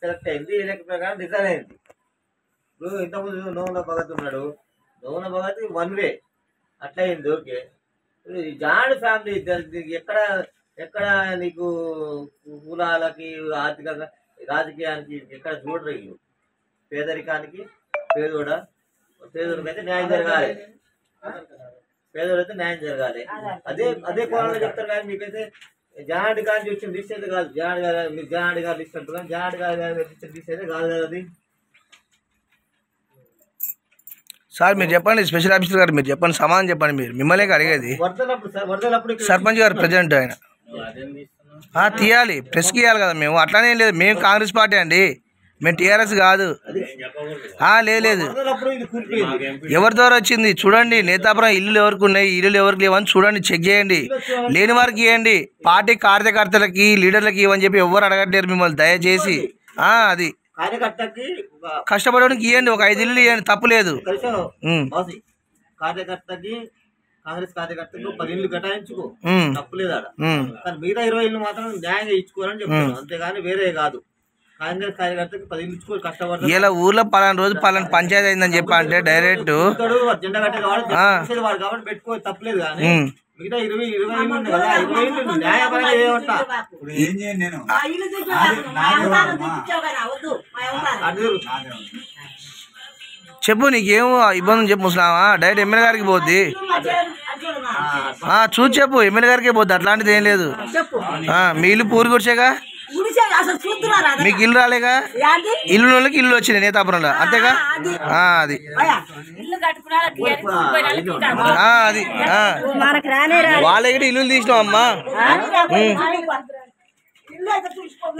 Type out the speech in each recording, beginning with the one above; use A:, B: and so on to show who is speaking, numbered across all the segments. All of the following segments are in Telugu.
A: సెలెక్ట్ అయింది, ఈ లెక్క ప్రకారం డిజైన్ అయింది. ఇప్పుడు ఇంతకుముందు నోముల భగత్ ఉన్నాడు, నోముల భగత్ 1 వే అట్లా అయింది. ఓకే, జాయింట్ ఫ్యామిలీ ఎక్కడ ఎక్కడ నీకు కులాలకి ఆర్థికంగా రాజకీయానికి ఎక్కడ చూడరు వీళ్ళు. పేదరికానికి పేదోడికైతే న్యాయం జరగాలి, పేదోడైతే న్యాయం జరగాలి. అదే అదే కోణంలో చెప్తారు. కానీ మీకైతే జాయింట్ గారి వచ్చిన లిస్ట్ అయితే కాదు. మీరు జాయింట్ గారి లిస్ట్ అంటారు, కానీ జాయింట్ గారి ఇచ్చిన లిస్ట్ అయితే కాదు కదా అది.
B: సార్ మీరు చెప్పండి, స్పెషల్ ఆఫీసర్ గారు మీరు చెప్పండి, సమాధానం చెప్పండి. మిమ్మల్ని అడిగేది సర్పంచ్ గారు ప్రెసిడెంట్ ఆయన తీయాలి, ప్రెస్కి ఇవ్వాలి కదా. మేము అట్లానే లేదు, మేము కాంగ్రెస్ పార్టీ అండి, మేము టీఆర్ఎస్ కాదు. లేదు, ఎవరి ద్వారా వచ్చింది చూడండి. నేతాపురం ఇల్లు ఎవరికి ఉన్నాయి, ఇల్లు ఎవరికి లేవని చూడండి, చెక్ చేయండి. లేని వారికి ఇవ్వండి, పార్టీ కార్యకర్తలకి లీడర్లకి ఇవ్వని చెప్పి ఎవరు అడగట్లేరు మిమ్మల్ని, దయచేసి. అది కష్టపడడానికి ఇవ్వండి, ఒక 5 ఇల్లు ఇవ్వండి, తప్పులేదు.
A: కార్యకర్తకి కాంగ్రెస్ కార్యకర్తకు 10 ఇళ్ళు కేటాయించుకో, తప్పులేదు ఆడ. కానీ మిగతా 20 ఇళ్ళు మాత్రం న్యాయంగా ఇచ్చుకోవాలని చెప్తాను, అంతేగాని వేరే కాదు. కాంగ్రెస్ కార్యకర్తకి 10 ఇళ్ళు ఇచ్చుకో, కష్టపడతాడు.
B: ఇలా ఊర్లో పలానా రోజు పలానా పంచాయతీ అయిందని చెప్పి అంటే డైరెక్ట్
A: జెండా కట్టేది వాడు కాబట్టి పెట్టుకో, తప్పలేదు. కానీ మిగతా 20 ఇళ్ళు కదా, 20 ఇళ్ళు న్యాయపరంగా ఏమంటా
B: చెప్పు, నీకేమో ఇబ్బంది చెప్పు. ముసలామా డైరెక్ట్ ఎమ్మెల్యే గారికి పోద్ది, చూసి చెప్పు, ఎమ్మెల్యే గారికే పోద్ది, అట్లాంటిది ఏం లేదు. మీ ఇల్లు పూరి గుడిచేగా, మీకు ఇల్లు రాలేగా, ఇల్లు వాళ్ళకి ఇల్లు వచ్చింది నేతాపురంలో, అంతేగా. అది అది వాళ్ళకి ఇల్లు తీసినాం అమ్మా.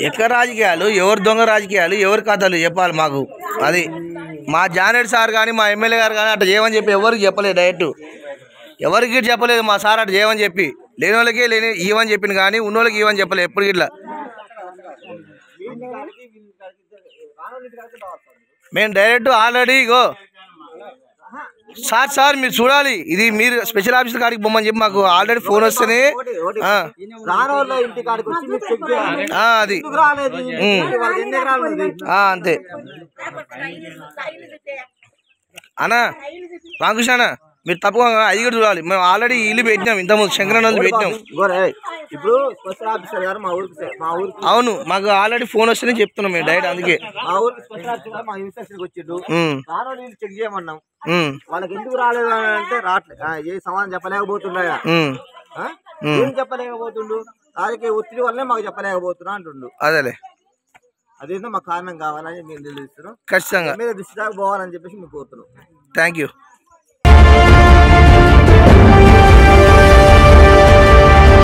B: ఎక్కడ రాజకీయాలు, ఎవరు దొంగ రాజకీయాలు, ఎవరి కథలు చెప్పాలి మాకు. అది మా జానేడ్ సార్ కానీ మా ఎమ్మెల్యే గారు కానీ అట్లా చేయమని చెప్పి ఎవరికి చెప్పలేదు, డైరెక్ట్ ఎవరికి చెప్పలేదు. మా సార్ అట్లా చేయమని చెప్పి లేని వాళ్ళకి ఇవ్వని చెప్పింది, కానీ ఉన్న వాళ్ళకి ఇవ్వని చెప్పలేదు ఎప్పుడు. ఇట్లా మేము డైరెక్ట్ ఆల్రెడీ ఇగో సార్ మీరు చూడాలి, ఇది మీరు స్పెషల్ ఆఫీసర్ కాడికి పొమ్మని చెప్పి మాకు ఆల్రెడీ ఫోన్ వస్తేనే అది అంతే అన్నా. రామకృష్ణ అన్న మీరు తప్పకుండా అది కూడా చూడాలి. మేము ఆల్రెడీ ఇల్లు పెట్టినాం, ఇంతకుముందు శంకరనందు పెట్టినాం.
A: ఇప్పుడు స్పెషల్ ఆఫీసర్ గారు మా ఊరికి
B: అవును, మాకు ఆల్రెడీ ఫోన్ వస్తేనే చెప్తున్నాం మేము డైరెక్ట్. అందుకే
A: మా ఊరికి స్పెషల్ ఆఫీసర్ గారు మా ఇన్స్పెక్షన్ వచ్చిండు, చెక్ చేయమన్నాం. వాళ్ళకి ఎందుకు రాలేదు అంటే రావట్లేదు, ఏ సమాధానం చెప్పలేకపోతున్నాయా, ఏం చెప్పలేకపోతుండు, దానికి ఒత్తిడి వల్లే మాకు చెప్పలేకపోతున్నా అంటుండు.
B: అదేలే,
A: అదేందో మాకు కారణం కావాలని మేము తెలుస్తున్నాం,
B: ఖచ్చితంగా
A: మీద దృష్టి దాకా పోవాలని చెప్పేసి మేము కోరుతున్నాం.
B: Thank you.